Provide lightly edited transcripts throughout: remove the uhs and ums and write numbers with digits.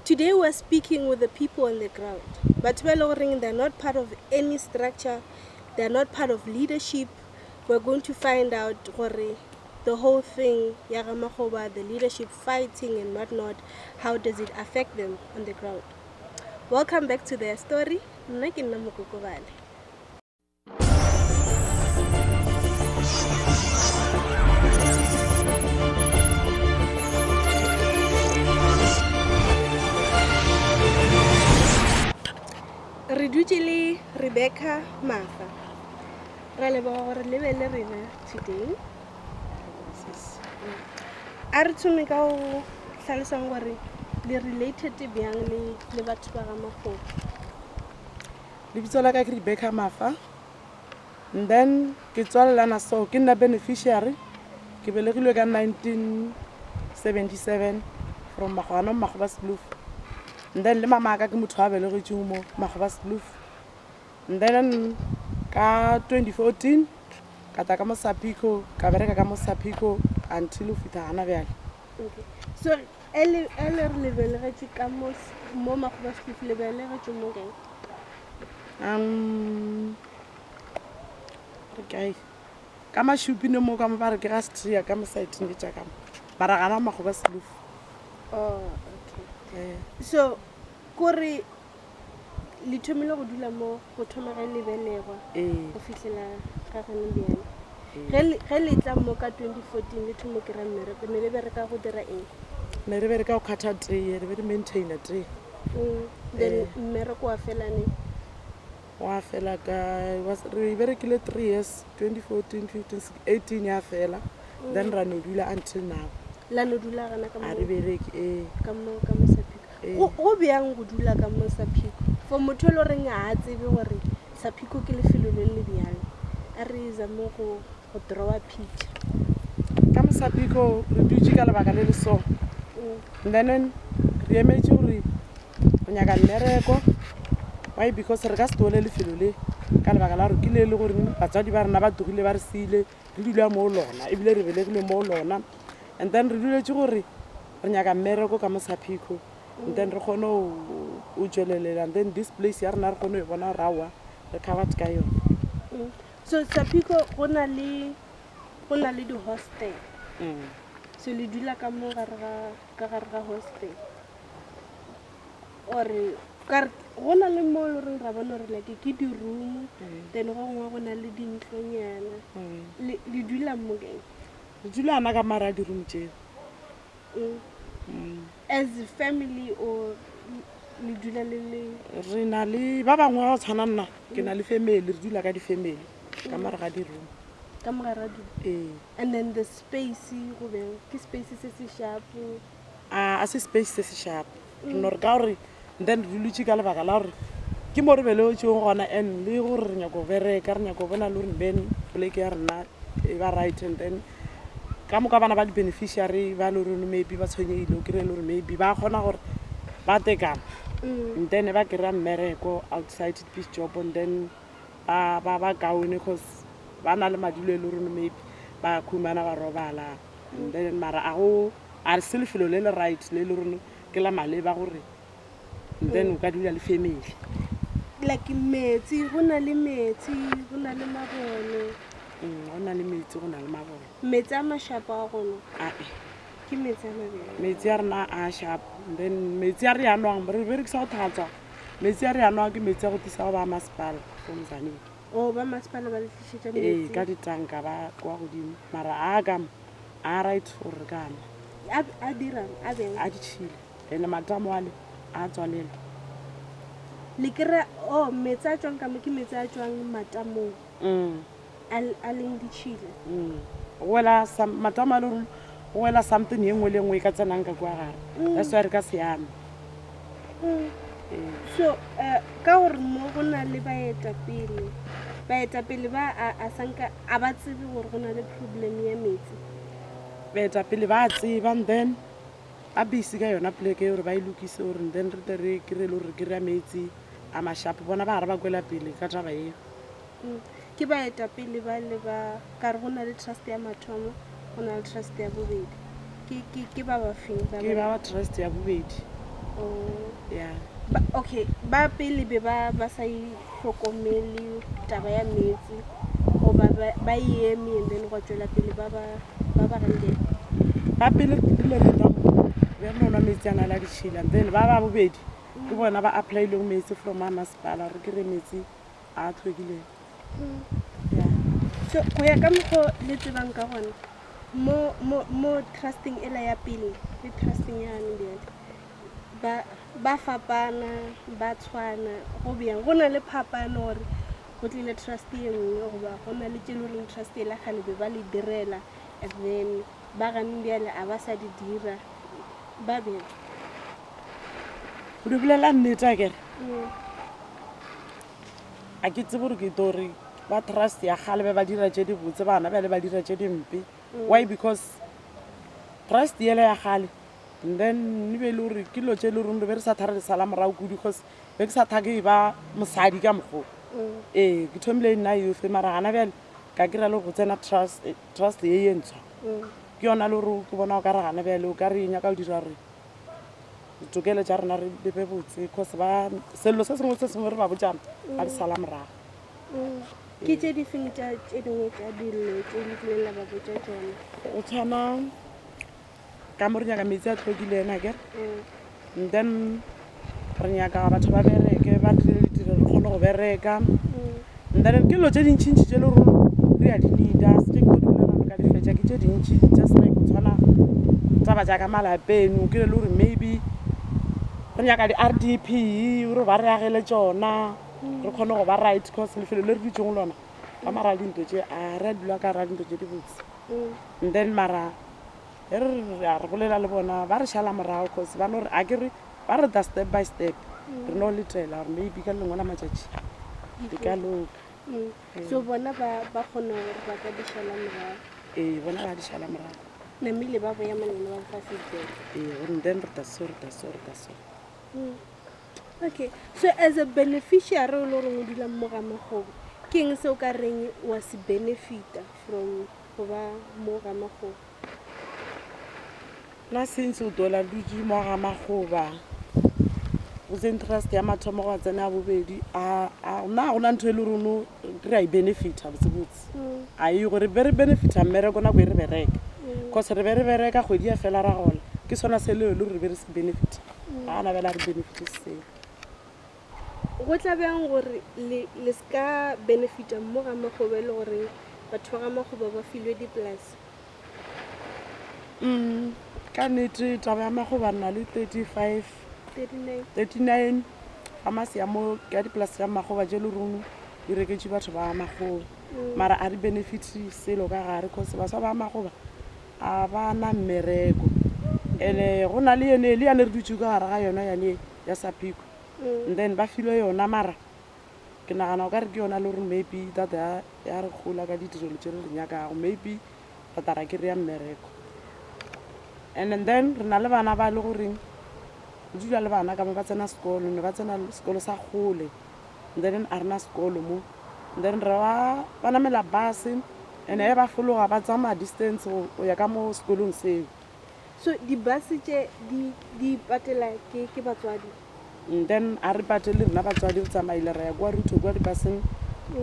Today we're speaking with the people on the ground. But they're not part of any structure, they're not part of leadership. We're going to find out the whole thing, Yagamakhoba, the leadership fighting and whatnot, how does it affect them on the ground? Welcome back to their story. Re dutse le Rebecca Mafa. Ra leboga gore le be le rena today. A re thome ka go hlalosang gore le related bjang le batho ba ga Makgoba. Lebitso la ka ke Rebecca Mafa. And then ke tswalelana so ke nna beneficiary. Ke belegilwe ka 1977 from Makgwana Makgobas Kloof. And then le mama ka ke motho a belegetseng mo Makgobas Kloof. And then ka 2014 ka ta ka mo Sapiko ka bereka ka mo Sapiko until o fita hana bjale. Okay. So ele re lebeletse ka mo Makgobas Kloof le belegetse mo kae? Okay. Ka mashupine mo ka mo ba re ke ga Stria ka mo site nge tša ka mo. Bara gana Makgobas Kloof. Oh, okay. So kore le thomile go dula mo go thoma ge le belegwa go fihlela ga gane bjale. Ge le tla mo ka 2014 le thomo ke ra mmereko ne le bereka go dira eng? Ne re bereka go khatha tree, re be re maintainer tree. Then mmereko wa fela ne? Wa fela ka re berekile 3 years, 2014, 15, 18 ya fela. Then ra no dula until now. La no dula gana ka mo? A re bereke ka mo Sapiko. Go bjang go dula ka mo Sapiko? For motho le reng a tsebe gore Sapiko ke lefelo le le bjang. A re za mo go draw a picture. Ka mo Sapiko re dutse ka lebaka le le so. And then re emetse gore go nyaka mmereko. Why? Because re ka se tole lefelo le ka lebaka la gore ke le gore batswadi ba rena ba togile ba re siile re dula mo lona ebile re belegile mo lona. And then re duletse gore re nyaka mmereko ka mo Sapiko. And then re kgone o tswelelela. And then this place ya rena re kgone go bona rawa re covered ka yona. So Sapiko go na le di hostel. So le dula ka mo gare ga hostel. Or go na le mo le reng ra bona re like ke di room, then go ngwa go na le dintlonyana. Le dula mo kae? Re dula ana ka mara di room tse. As a family or le dula le re na le ba bangwe ga o tshwana nna ke na le family re dula ka di family ka mara ga di room. Ka mogara di. And then the space go beng ke space se se sharp. A se space se se sharp. No re ka gore then re duletse ka lebaka la gore ke mo re belegetseng gona and le gore re nyako bereka re nyako bona le gore ben poleke ya rena e ba right. And then ka moka bana ba di beneficiary ba le rone maybe ba tshwenyegile o kry-e le gore maybe ba kgona gore ba tekana. And then ba kry-a mmereko outside peace job. And then ba kaone cause ba na le madulo e le rone maybe ba khumana ba robala. And then mara a re se lefelo le le right le le rone ke la maleba gore and then o ka dula le family. Like metsi go na le metsi go na le mabone. Go na le metsi go na le mabone. Metsi a mashapa a gona? Ke metsi a mabedi. Metsi a rena a sharp. Then metsi a re a nwang re berekisa go tlhatswa. Metsi a re a nwang ke metsi a go tlisa go ba masepala go Mzaneng. Ba masepala ba le tlisetsa metsi? Ka ditanka ba kwa godimo mara a right for re ka nwa. A dirang a beng? A ditšhile and matamo ale a tswalela. Le kry metsi a tswang ka mo ke metsi a tswang matamong a leng ditšhile. Wela matamo a le rona go wela something ye nngwe le nngwe e ka tsenang ka kwa gare. That's why re ka siame. So ka gore mo go na le baetapele ba a sanka a ba tsebe gore go na le problem ya metsi? Baetapele ba tseba and then a busy ka yona poleke gore ba e lokise gore then re tle re kry-e le gore re kry-a metsi a mashapo bona ba re ba kwela pele ka taba eo. Ke baetapele ba le ba ka re go na le trust ya mathomo go na le trust ya bobedi ke ba ba feng? Ke ba trust ya bobedi. Oh. yeah. Okay, ba pele be ba sa itlhokomele taba ya metsi goba ba eme and then go tswela pele ba reng ba pele dilo re tamo be nona metsi ana la ditšhila then ba bobedi ke bona ba applyileng metsi from masepala re kry metsi a tlhwekileng. so go ya ka mokgwa le tsebang ka gona mo trusting ela ya pele le trusting ya nne ba fapana ba tshwana go bjang go na le phapano gore go tlile trust e nngwe goba go na le tse le goreng trust e la gale be ba le direla and then ba ganeng bjale a ba sa di dira ba bjang o di bolela nnete a kere a ke tsebe gore ke tori ba trust ya gale be ba dira tse di botse bana bjale ba dira tse dimpe why because trust yele ya gale and then ne be le gore ke lo tse le goreng re be re sa thara re sala morago kudu because be ke sa thake ba mosadi ka mokgwa ee ke thomile nna yofe mara gana bjale ka kry-a le go tsena trust ye e ntshwa ke yona le gore ke bona o ka re gana bjale o ka re nyaka o dira re ditokelo tša rena re lebe botse because sello se sengwe se sengwe re ba botjana ga di sala morago ke tse di feng tse dingwe tša dilo tse di tlileng la ba botša tsone o tshwana ka mo re nyaka metsi a tlhokileng a kere and then re nyaka batho ba bereke ba tlile ditiro re kgone go bereka and then ke lo tse dintšhintši tše le gore re a di needa se tše ke tlo di bolelang ka di fetša ke tše dintšhi just like go tshwana taba jaaka malapeng ke le gore maybe re nyaka di-RDP gore ba re agele tsona re kgone go ba right cause lefelo le re ditseng lona ba mara dinto tše a re a dula ka ra dinto tše di botse and then mara re bolela le bona ba re šala morago cause ba no re a kere ba re da step by step re no letela gore maybe ka lengwe la matšatši di ka loka so bona ba kgona gore ba ka di šala morago ee bona ba di šala morago namile ba boya manene ba fa feedback ee gore then re da so okay so as a beneficiary o le gore o dula mo ga magobo ke eng se o ka reng wa se benefita from go ba mo ga magobo nna since o dola dutse mo ga magoba o se interest ya mathomo go a tsena a bobedi nna go na ntho e le rono re a e benefita botsebotse a ye gore be re benefita mmereko nako e re bereka cause re be re bereka kgwedi ya fela ra gola ke sona se leo le gore re be re se benefita ga ana bela re benefite seo go tla bjang gore le se ka benefita mo ga magoba e le gore batho ba ga magoba ba filwe dipolase ka nnete taba ya magoba nna le 39 famasi ya mo ka dipolase ya magoba je le rono di reketše batho ba magoba mara a re benefite selo ka gare cause baswa ba magoba a ba na mmereko ene go na le yone le yane re dutse ka gare ga yona yane ya sapiko and then ba filwe yona mara ke nagana o ka re ke yona le gore maybe data ya re gola ka ditirelo tse re re nyakago maybe ratara ke re ya mmereko and then re na le bana ba le goreng o dula le bana ka mo ba tsena sekolo ne ba tsena sekolo sa gole and then a rena sekolo mo and then re ba namela bus ene e ba fologa ba tsamaya distance go ya ka mo sekolong seo so dibase tše di patela ke batswadi and then a re patele rena batswadi go tsamaile re ya kwa ruto kwa dibaseng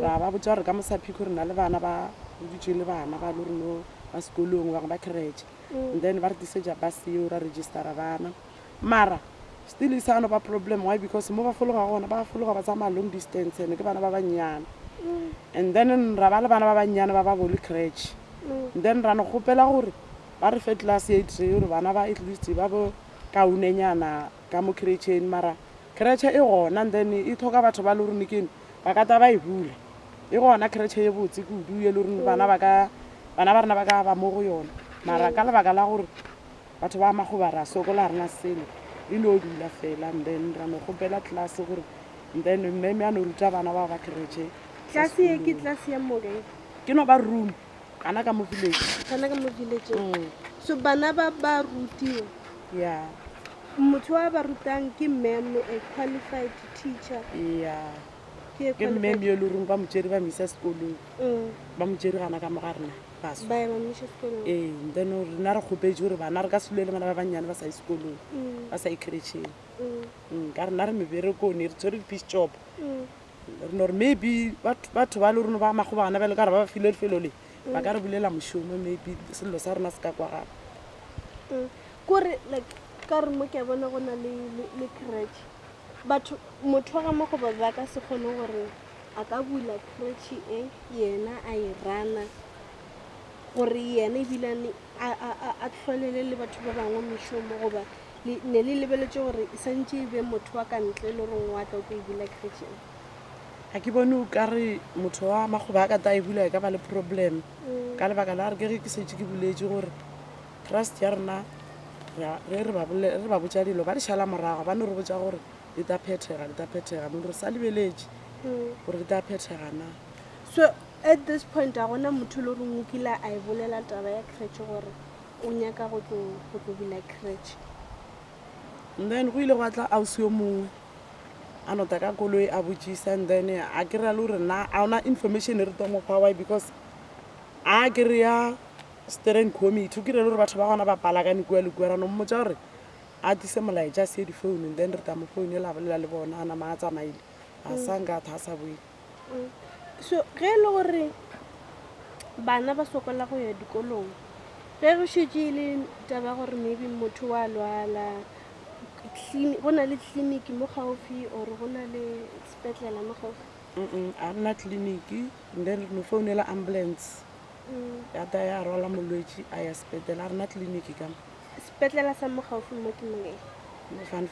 ra ba botsa gore ka mosaphiko re na le bana ba dutse le bana ba le reno ba sekolong bangwe ba kretše and then ba re disetša bus eo ra registera bana mara still is ano ba problem why because mo ba fologa gona ba fologa ba tsamaya long distance ene ke bana ba bannyane and then ra ba le bana ba bannyane ba ba bole kretše and then ra no kgopela gore ba re fe class e tre gore bana ba at least ba bo kaunenyana ka mo kretšheng mara kretšhe e gona and then e tlhoka batho ba le gore nekene ba ka ta ba e bula e gona kretšhe ye botse kudu ye le gore bana ba rena ba ka ba mo go yona mara ka lebaka la gore batho ba magoba ra sokola rena selo e no dula fela and then ra no kgopela class gore and then mme a no ruta bana ba ba kretšhe klase e ke klase ya mo kae ke no ba room kana ka mo village so bana ba rutiwa yeah motho wa ba rutang ke mem a qualified teacher yeah ke mme yo le reng ba mo tšere ba mo isa sekolong ba mo tšere gana ka mo ga rena baso ba ya mamiša sekolong then rena re kgopetse gore bana re ka se lwele bana ba bannyane ba sa ye sekolong ba sa ikretšheng ka rena re meberekone re tshwere di-piece job re no gore maybe batho ba le rone ba mago bana bele ka re ba ba file lefelo le ba ka re bulela mošomo maybe selelo sa rona se ka kwa gape kore like ka re mo ke a bona go na le crutch batho motho wa ga magoba ba ka se kgone gore a ka bula crutch yena a e rana gore yena ebilane a tlholele le batho ba bangwe mešomo goba ne le lebeletše gore e santse e be motho wa ka ntle le gore wa tla o tlo e bula crutch ga ke bone o ka re motho wa magoba a ka ta e bula e ka ba le problem ka lebaka la re ke ge ke setse ke buletse gore trust ya rena re ba botša dilo ba di šala morago ba ne re botša gore di ta phethega mo re sa lebeletše gore di ta phethega na so at this point a gona motho le reng o kile a e bolela taba ya crutch gore o nyaka go tlo bula crutch and then go ile go atla ausi yo mongwe a nota ka koloi a botsisa and then a kry-a le gore na a ona information e re tomo power because a kry-a steering committee o kry-a le gore batho ba gona ba palakane kua le kua rano mmotsa gore a tise molaetša se di-phone and then re ta mo phone e la bolela le bona a nama a tsamaile a sangatha a sa boile so ge e le gore bana ba sokola go ya dikolong ge go šetse le taba gore maybe motho wa lwala go na le tleliniki mo gaufi or go na le sepetlela mo gaufi a rena tleliniki and then re no founela ambulance ya ta ya rwala molwetši a ya sepetlela a rena tleliniki ka sepetlela sa mo gaufi mo ke mongwe mo Van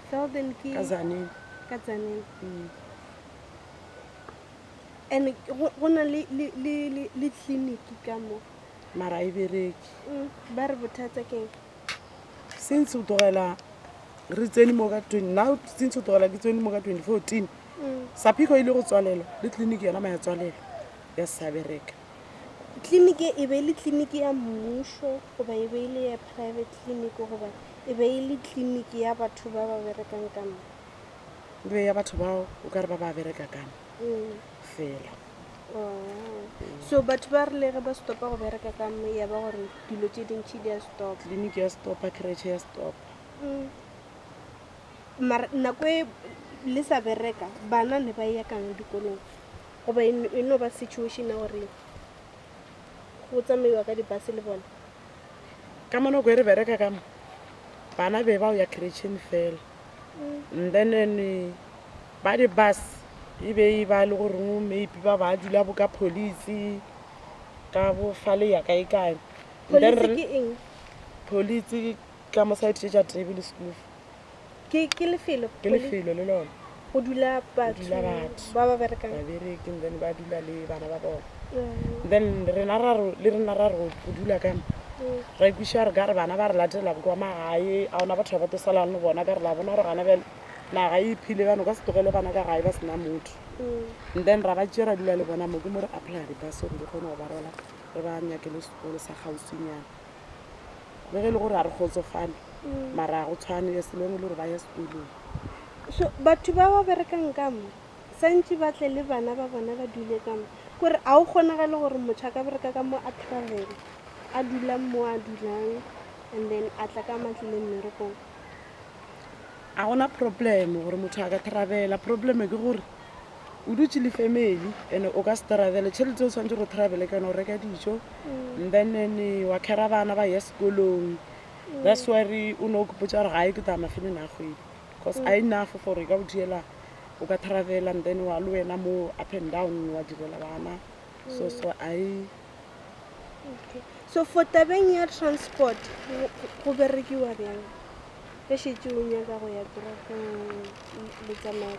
Velden ke ka Tzaneen ka Tzaneen and go na le tleliniki ka mo mara e bereke ba re bothata keng since o tlogela re tsene mo ka since o tlogela ke tsene mo ka 2014 Saphiko ile go tswalelwa le tleliniki yona ma ya tswalelwa ya sa bereka tleliniki e be le tleliniki ya mmušo goba e be ile ya private clinic goba e be ile tleliniki ya batho ba ba berekang ka mo be ya batho bao o ka re ba ba bereka kana fela so batho ba rile ge ba stopa go bereka ka mo ya ba gore dilo tše dintšhi di a stop tleliniki ya stopa creche ya stopa mara nako e le sa bereka bana ne ba ya kang dikolong goba e no ba situation ya gore go tsamaiwa ka dibase le bona ka monako e re bereka ka mo bana be bao ya crechen fela and then ba di-bus e be e ba le goreng maybe ba ba dula bo ka police ka bo fale ya kae kae police ke eng police ka mo side tša table school ke lefelo le lona go dula batho ba ba berekang ba bereke and then ba dula le bana ba bona then le rena ra re go dula ka mo ra ikwiša re ka re bana ba re latela kwa magae a ona batho ba ba tosalang le bona ka re la bona gore gana bjale naga e phile bano ka se tlogele bana ka gae ba sena motho and then ra ba tšea ra dula le bona mo ke mo re apply dibus gore di kgone go ba rola re ba nyakele sekolo sa gausinyana le ge e le gore a re kgotsofale mara go tshwane ya seleng le gore ba ya sekolong so batho ba ba berekang ka mo santse ba tle le bana ba bona ba dule ka mo kore a o kgonagale gore motho a ka bereka ka mo a travel a dulang mo a dulang and then a tla ka matlile mmerekong a gona problem gore motho a ka travela probleme ke gore o dutse le family and o ka se travele tšhelete o tshwanetse go travele kana o reka dijo and then wa khera bana ba ya sekolong that's why o ne o kopotsa gore ga e ke tama feleng a kgwedi because a enough for e ka o diela o ka travela and then wa le wena mo up and down wa direla bana so so for tabeng ya transport go berekiwa bjang ge šetse o nyaka go ya toropong le tsamaya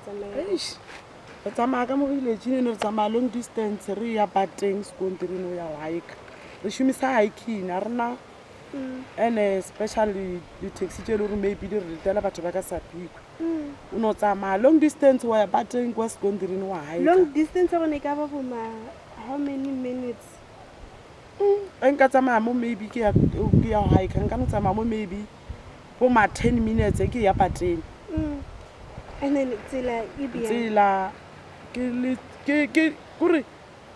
re tsamaya ka mo villageng re tsamaya long distance re ya bateng sekonterene o ya hike re šomisa hiking a rena and especially di-taxi tše le gore maybe di re letela batho ba ka Saphiko o no tsamaya long distance wa ya bateng kwa sekonterene wa hike long distance gone e ka ba boma how many minutes nka tsamaya mo maybe ke ya hike nka no tsamaya mo maybe bo ma 10 minutes ke ya pateng and then tsela e bjang tsela ke kore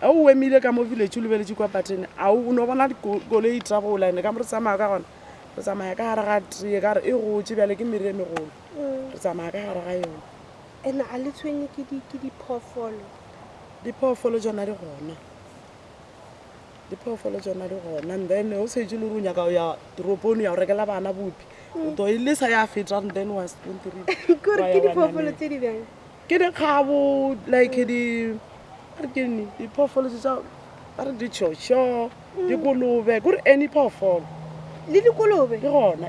a o emile ka mo village o lebeletse kwa patene a o no bona dikoloi trabola ene ka mo re tsamaya ka gona re tsamaya ka gare ga tee ka re e gotse bjale ke mere e megolo re tsamaya ka gare ga yone. And a le tshwenye ke diphoofolo diphoofolo tsona di gona diphoofolo tsona di gona and then o setse le re o nyaka o ya toropong ya go rekela bana bopi o to e lesa ya feta and then was kore ke diphoofolo tse di bjang ke dikgabo like are ke eng diphoofolo tsa ba re ditšhošo dikolobe kore any phoofolo le dikolobe ke gona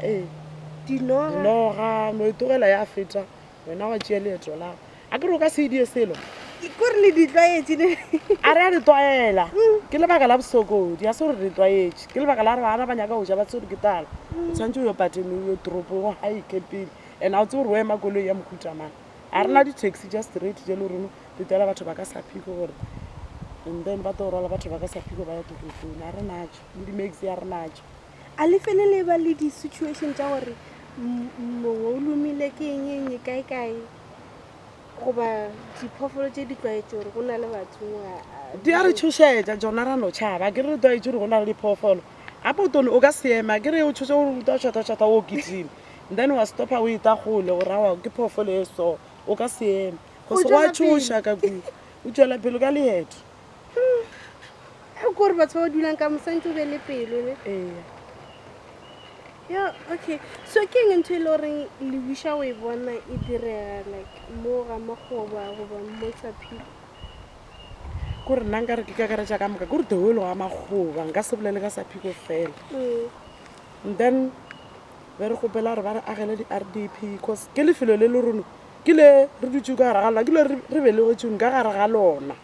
dinoga dinoga no e tlogela ya feta wena wa tšea leeto lago a ke re o ka se edie selo kore le ditlwaetse a re a di tlwaela ke lebaka la bosokodi a se gore di tlwaetse ke lebaka la re bana ba nyaka go ja ba tsere ke tala o tshwanetse o yo patene o yo toropong ga ikepele and a o tse gore o ema koloi ya mokhutamane a re na di-taxi tša straight je le reno di tela batho ba ka sa phiko gore and then ba to rola batho ba ka sa phiko ba ya toropong a re natso le di-maxi a re natso a le felele ba le di-situation tša gore mongwe o lomile ke eng kae goba diphoofolo tše di tlwaetse gore go na le batho di a re tshošetša tsona ra no tšhaba ke re re tlwaetse gore go na le diphoofolo gape o tone o ka seema ke re o tshoše gore o šata o kitime and then wa stopa o eta gole gore awa ke phoofolo e so o ka seema go se go a tshoša ka kuo o tšwela pele ka leeto kore batho ba dulang ka mosantse o be le pelo yeah, okay. So ke eng ntho e le goreng le wiša o e bona e direga like mo ga makgoba goba mo sa phiko kore nna nka re ke kakaretša ka moka kore tewelo ga makgoba nka se bolele ka sa phiko fela and then be re gopela re ba re agele di-RDP because ke lefelo le le rono ke le re dutse ka gare ga lona ke le re belegetseng ka gare ga lona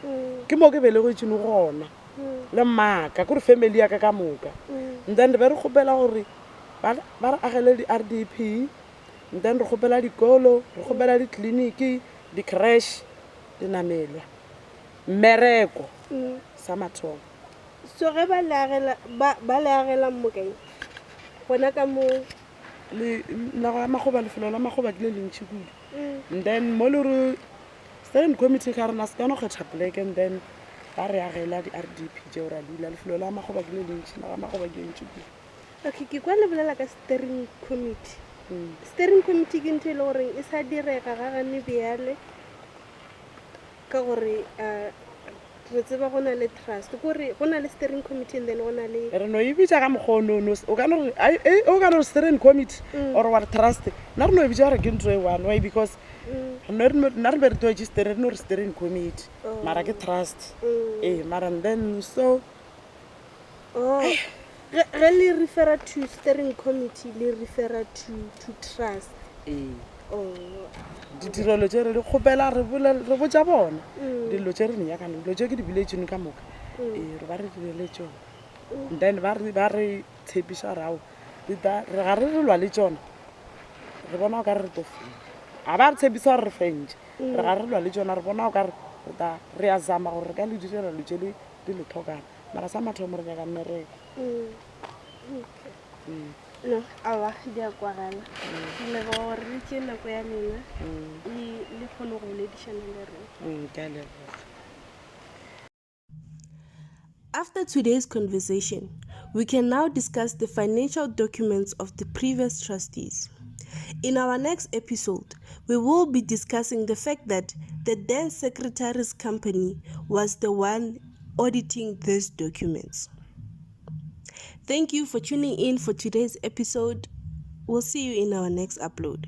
ke mo ke belegetseng gona le mmaka kore family ya ka moka and then be re gopela gore ba re agele di-RDP and then re gopela dikolo re gopela ditleliniki di-crash dinamelwa mmereko sa mathomo so ge ba le agela mokae gona ka mo nago ya magoba lefelo la magoba ke le lentšhi kudu and then mo le re student committee ka rena se kano kgetha black and then ba re agela di-RDP tšeo ra dula lefelo la magoba ke le lentšhi nago ya magoba ke lentšhi kudu okay ke kwa le bolela ka steering committee steering committee ke ntho e le gore e sa direga ga gane bjale ka gore re tseba go na le trust kore go na le steering committee and then go na le re no e bitša ka mokgonono o ka no re steering committee or wa trust nna re no e bitša gore ke ntho e one way because nna re be re toetse re no re steering committee mara ke trust mara then so ge le refera to steering committee le refera to trust ditirelo tše re di kgopela re botša bona dilo tše re nenyakana dilo tše ke di biletsone ka moka re ba re direle tšone then ba re tshepiša rao ga re lwa le tšona re bona o ka re re tofeng ga ba re tshepiša gore re fentše re ga re lwa le tšona re bona o ka re a zama gore re ka le direla lo tše di le tlhokana mara sa mathomo re nyaka mmereko no awa di a kwagala leboga gore le tšee nako ya lena le kgone go boledišana le rena ke a leboga. After today's conversation, we can now discuss the financial documents of the previous trustees. In our next episode, we will be discussing the fact that the then secretary's company was the one auditing these documents. Thank you for tuning in for today's episode. We'll see you in our next upload.